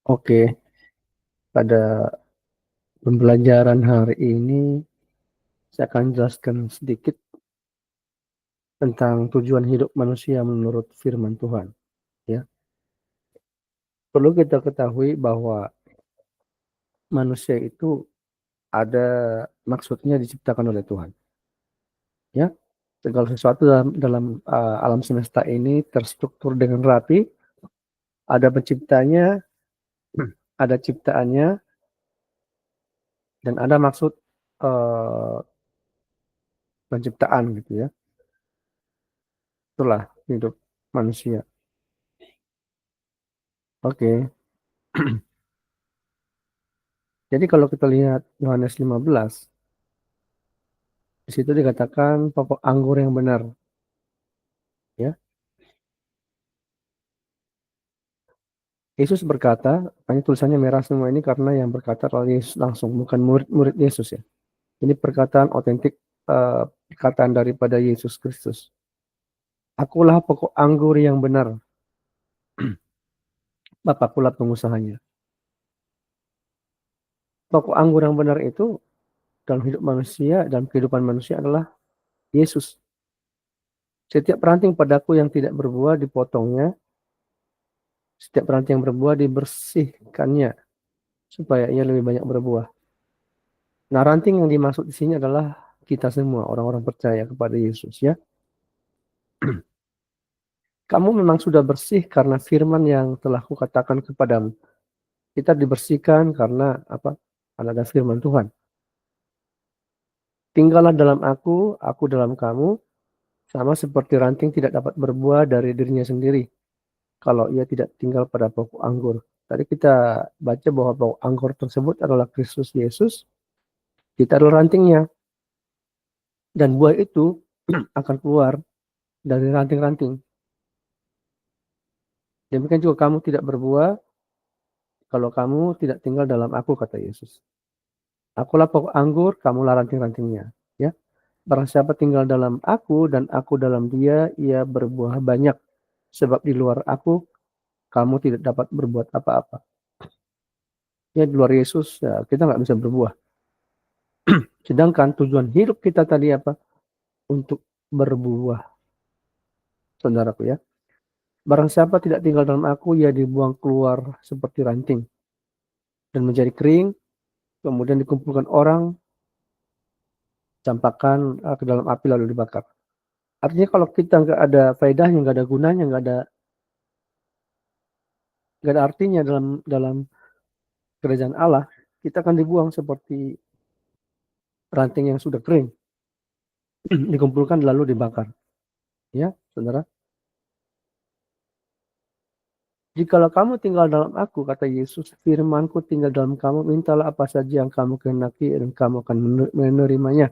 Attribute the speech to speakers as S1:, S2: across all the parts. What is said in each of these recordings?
S1: Oke, pada pembelajaran hari ini saya akan jelaskan sedikit tentang tujuan hidup manusia menurut firman Tuhan. Ya, perlu kita ketahui bahwa manusia itu ada maksudnya diciptakan oleh Tuhan. Ya, segala sesuatu dalam alam semesta ini terstruktur dengan rapi, ada penciptanya, ada ciptaannya, dan ada maksud eh, penciptaan gitu ya. Itulah hidup manusia. Oke. Jadi kalau kita lihat Yohanes 15, di situ dikatakan pokok anggur yang benar, ya. Yesus berkata, makanya tulisannya merah semua ini karena yang berkata adalah Yesus langsung, bukan murid-murid Yesus ya. Ini perkataan otentik, perkataan daripada Yesus Kristus. Akulah pokok anggur yang benar, Bapakkulah pengusahanya. Pokok anggur yang benar itu dalam hidup manusia, dalam kehidupan manusia adalah Yesus. Setiap ranting padaku yang tidak berbuah dipotongnya, setiap ranting yang berbuah dibersihkannya supaya ia lebih banyak berbuah. Nah, ranting yang dimaksud di sini adalah kita semua, orang-orang percaya kepada Yesus ya. Kamu memang sudah bersih karena firman yang telah kukatakan kepadamu. Kita dibersihkan karena apa? Karena ada firman Tuhan. Tinggallah dalam aku dalam kamu, sama seperti ranting tidak dapat berbuah dari dirinya sendiri kalau ia tidak tinggal pada pokok anggur. Tadi kita baca bahwa pokok anggur tersebut adalah Kristus Yesus. Kita adalah rantingnya. Dan buah itu akan keluar dari ranting-ranting. Demikian juga kamu tidak berbuah kalau kamu tidak tinggal dalam aku, kata Yesus. Akulah pokok anggur, kamulah ranting-rantingnya. Ya, barang siapa tinggal dalam aku dan aku dalam dia, ia berbuah banyak. Sebab di luar aku, kamu tidak dapat berbuat apa-apa. Ya, di luar Yesus, ya, kita nggak bisa berbuah. Sedangkan tujuan hidup kita tadi apa? Untuk berbuah, saudaraku ya. Barang siapa tidak tinggal dalam aku, ia dibuang keluar seperti ranting dan menjadi kering, kemudian dikumpulkan orang, campakkan ke dalam api lalu dibakar. Artinya kalau kita nggak ada faedahnya, nggak ada gunanya, nggak ada artinya dalam dalam kerajaan Allah, kita akan dibuang seperti ranting yang sudah kering, dikumpulkan lalu dibakar. Ya, saudara. Jikalau kamu tinggal dalam aku, kata Yesus, firmanku tinggal dalam kamu, mintalah apa saja yang kamu kehendaki dan kamu akan menerimanya.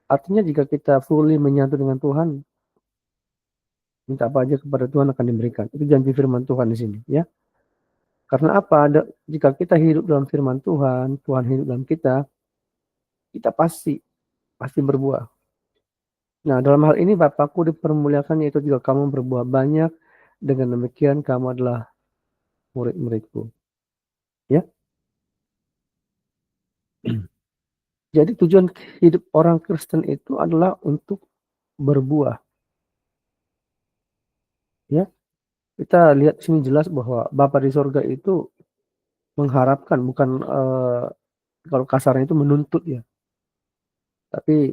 S1: Artinya jika kita fully menyatu dengan Tuhan, minta apa aja kepada Tuhan akan diberikan. Itu janji firman Tuhan di sini, ya. Karena apa? Jika kita hidup dalam firman Tuhan, Tuhan hidup dalam kita pasti berbuah. Nah, dalam hal ini Bapakku dipermuliakan, yaitu juga kamu berbuah banyak. Dengan demikian kamu adalah murid-muridku. Ya. Jadi tujuan hidup orang Kristen itu adalah untuk berbuah. Ya. Kita lihat sini jelas bahwa Bapa di sorga itu mengharapkan, bukan kalau kasarnya itu menuntut ya. Tapi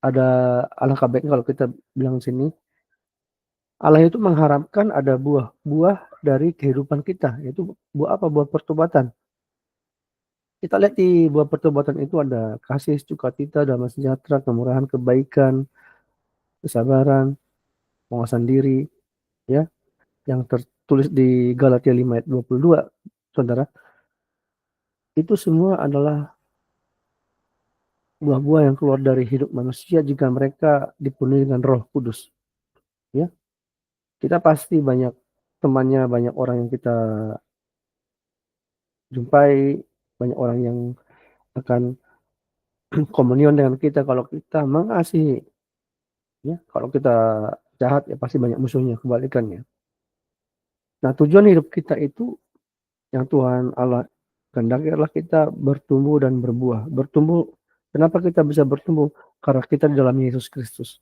S1: ada alangkah baiknya kalau kita bilang sini, Allah itu mengharapkan ada buah dari kehidupan kita, yaitu buah apa? Buah pertobatan. Kita lihat di buah pertobatan itu ada kasih, sukacita, damai sejahtera, kemurahan, kebaikan, kesabaran, penguasaan diri, ya, yang tertulis di Galatia 5 ayat 22, saudara. Itu semua adalah buah-buah yang keluar dari hidup manusia jika mereka dipenuhi dengan Roh Kudus. Ya, kita pasti banyak temannya, banyak orang yang kita jumpai, banyak orang yang akan komunion dengan kita kalau kita mengasihi. Ya, kalau kita jahat ya pasti banyak musuhnya, kebalikannya. Nah, tujuan hidup kita itu yang Tuhan Allah kehendaki adalah kita bertumbuh dan berbuah. Bertumbuh, kenapa kita bisa bertumbuh? Karena kita di dalam Yesus Kristus.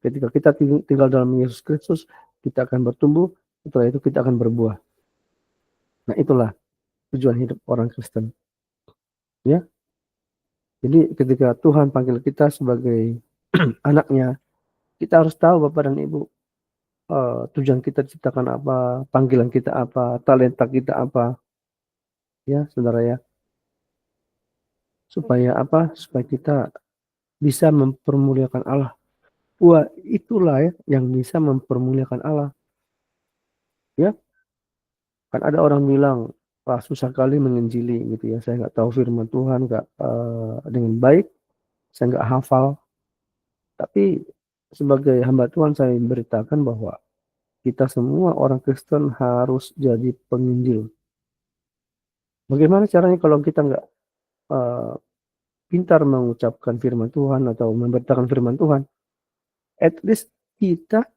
S1: Ketika kita tinggal dalam Yesus Kristus, kita akan bertumbuh, setelah itu kita akan berbuah. Nah, itulah tujuan hidup orang Kristen. Ya, jadi ketika Tuhan panggil kita sebagai anaknya, kita harus tahu Bapak dan Ibu, tujuan kita diciptakan apa, panggilan kita apa, talenta kita apa, ya saudara ya. Supaya apa? Supaya kita bisa mempermuliakan Allah. Wah, itulah ya yang bisa mempermuliakan Allah. Ya, kan ada orang bilang, wah susah kali menginjili gitu ya. Saya nggak tahu firman Tuhan nggak dengan baik, saya nggak hafal. Tapi sebagai hamba Tuhan saya beritakan bahwa kita semua orang Kristen harus jadi penginjil. Bagaimana caranya kalau kita nggak uh, pintar mengucapkan firman Tuhan atau memberitakan firman Tuhan? At least kita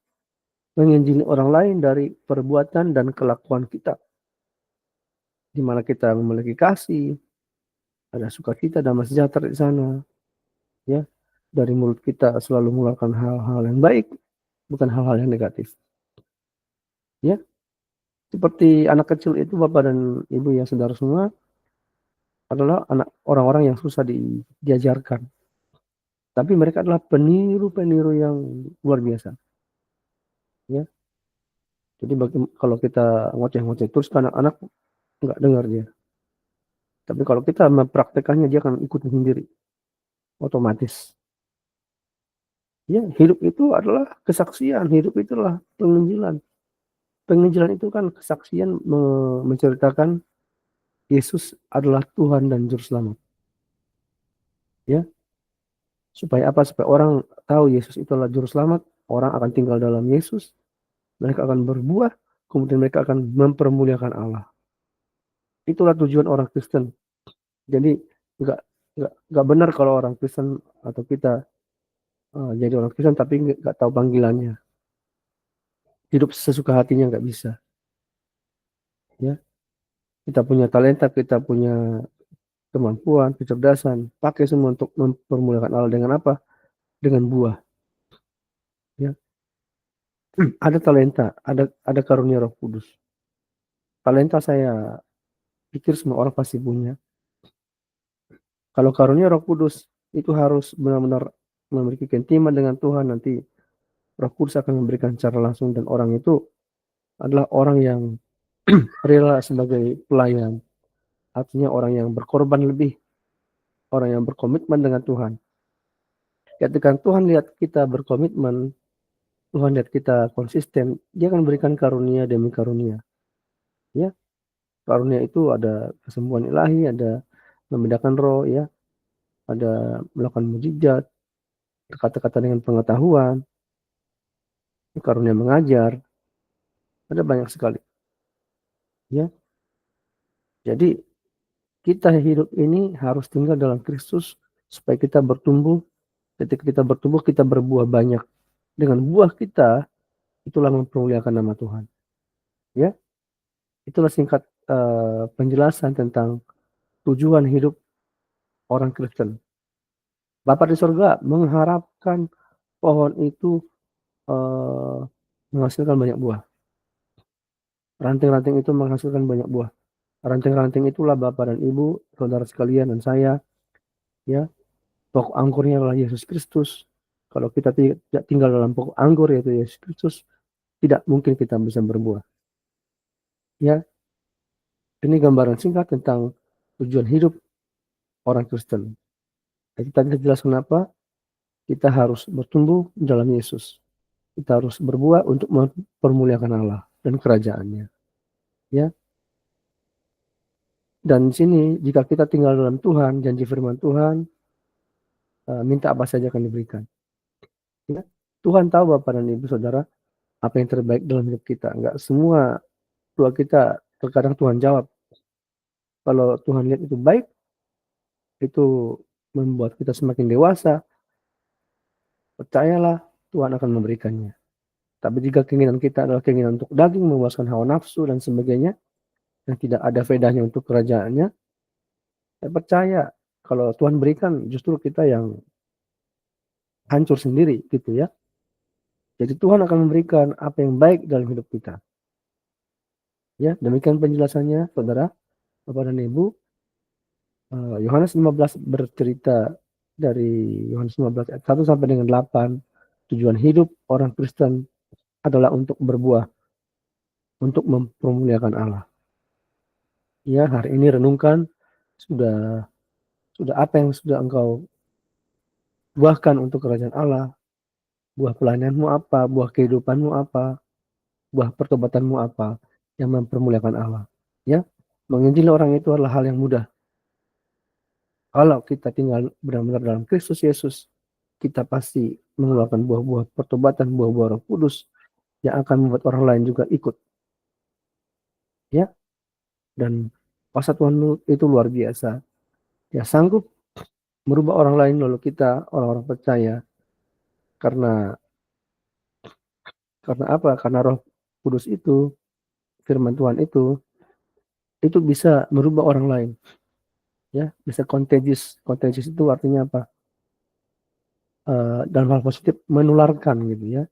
S1: menginjili orang lain dari perbuatan dan kelakuan kita. Di mana kita memiliki kasih, ada sukacita, damai sejahtera di sana. Ya, dari mulut kita selalu mengeluarkan hal-hal yang baik, bukan hal-hal yang negatif. Ya, seperti anak kecil itu Bapak dan Ibu ya saudara semua adalah anak orang-orang yang susah diajarkan. Tapi mereka adalah peniru-peniru yang luar biasa. Ya, jadi kalau kita ngoceh-ngoceh terus anak-anak nggak dengar dia. Tapi kalau kita mempraktekannya dia akan ikut sendiri, otomatis. Ya, hidup itu adalah kesaksian, hidup itulah penginjilan. Penginjilan itu kan kesaksian menceritakan Yesus adalah Tuhan dan Juru Selamat. Ya, supaya apa? Supaya orang tahu Yesus itu adalah Juru Selamat, orang akan tinggal dalam Yesus, mereka akan berbuah, kemudian mereka akan mempermuliakan Allah. Itulah tujuan orang Kristen. Jadi nggak nggak benar kalau orang Kristen atau kita jadi orang Kristen tapi nggak tahu panggilannya. Hidup sesuka hatinya nggak bisa. Ya, kita punya talenta, kita punya kemampuan, kecerdasan, pakai semua untuk mempermuliakan Allah dengan apa? Dengan buah. Ya, ada talenta, ada karunia Roh Kudus. Talenta saya pikir semua orang pasti punya. Kalau karunia Roh Kudus itu harus benar-benar memiliki keintiman dengan Tuhan, nanti Roh Kudus akan memberikan secara langsung dan orang itu adalah orang yang rela sebagai pelayan. Artinya orang yang berkorban lebih, orang yang berkomitmen dengan Tuhan. Ketika Tuhan lihat kita berkomitmen, Tuhan lihat kita konsisten, dia akan berikan karunia demi karunia. Ya, karunia itu ada kesembuhan ilahi, ada membedakan roh, ya, ada melakukan mujizat, kata-kata dengan pengetahuan, karunia mengajar, ada banyak sekali. Ya, jadi kita hidup ini harus tinggal dalam Kristus supaya kita bertumbuh. Ketika kita bertumbuh, kita berbuah banyak. Dengan buah kita, itulah mempermuliakan nama Tuhan. Ya, itulah singkat penjelasan tentang tujuan hidup orang Kristen. Bapa di surga mengharapkan pohon itu menghasilkan banyak buah. Ranting-ranting itu menghasilkan banyak buah. Ranting-ranting itulah Bapak dan Ibu, saudara sekalian dan saya. Ya, pokok anggurnya adalah Yesus Kristus. Kalau kita tidak tinggal dalam pokok anggur yaitu Yesus Kristus, tidak mungkin kita bisa berbuah. Ya, ini gambaran singkat tentang tujuan hidup orang Kristen. Jadi tadi jelas kenapa kita harus bertumbuh dalam Yesus. Kita harus berbuah untuk mempermuliakan Allah dan kerajaannya. Ya, dan di sini jika kita tinggal dalam Tuhan, janji firman Tuhan, minta apa saja akan diberikan. Ya, Tuhan tahu Bapak dan Ibu Saudara apa yang terbaik dalam hidup kita. Enggak semua doa kita terkadang Tuhan jawab. Kalau Tuhan lihat itu baik, itu membuat kita semakin dewasa, percayalah Tuhan akan memberikannya. Tapi jika keinginan kita adalah keinginan untuk daging, memuaskan hawa nafsu dan sebagainya, yang tidak ada faedahnya untuk kerajaannya, saya percaya kalau Tuhan berikan justru kita yang hancur sendiri gitu ya. Jadi Tuhan akan memberikan apa yang baik dalam hidup kita. Ya, demikian penjelasannya Saudara, Bapak dan Ibu. Yohanes 15 bercerita dari Yohanes 15 ayat 1 sampai dengan 8. Tujuan hidup orang Kristen adalah untuk berbuah, untuk mempermuliakan Allah. Ya, hari ini renungkan sudah apa yang sudah engkau buahkan untuk kerajaan Allah, buah pelayananmu apa, buah kehidupanmu apa, buah pertobatanmu apa yang mempermuliakan Allah. Ya, menginjili orang itu adalah hal yang mudah. Kalau kita tinggal benar-benar dalam Kristus Yesus, kita pasti mengeluarkan buah-buah pertobatan, buah-buah Roh Kudus yang akan membuat orang lain juga ikut. Ya, dan kuasa Tuhan itu luar biasa. Ya, sanggup merubah orang lain, lalu kita orang-orang percaya karena apa? Karena Roh Kudus itu, firman Tuhan itu bisa merubah orang lain. Ya, bisa contagious. Contagious itu artinya apa? Dalam hal positif menularkan gitu ya.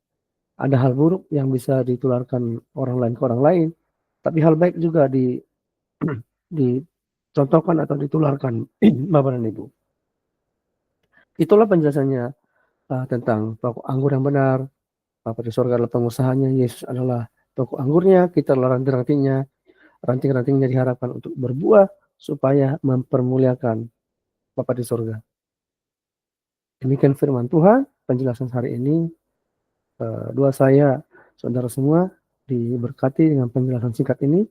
S1: Ada hal buruk yang bisa ditularkan orang lain ke orang lain, tapi hal baik juga dicontohkan atau ditularkan Bapak dan Ibu. Itulah penjelasannya tentang pokok anggur yang benar. Bapa di sorga adalah pengusahanya, Yesus adalah toko anggurnya, kita adalah ranting-rantingnya. Ranting-rantingnya diharapkan untuk berbuah supaya mempermuliakan Bapa di sorga. Demikian firman Tuhan, penjelasan hari ini. Doa saya, saudara semua, diberkati dengan penjelasan singkat ini.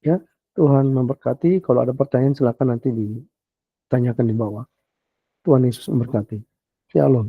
S1: Ya, Tuhan memberkati. Kalau ada pertanyaan silakan nanti ditanyakan di bawah. Tuhan Yesus memberkati. Shalom.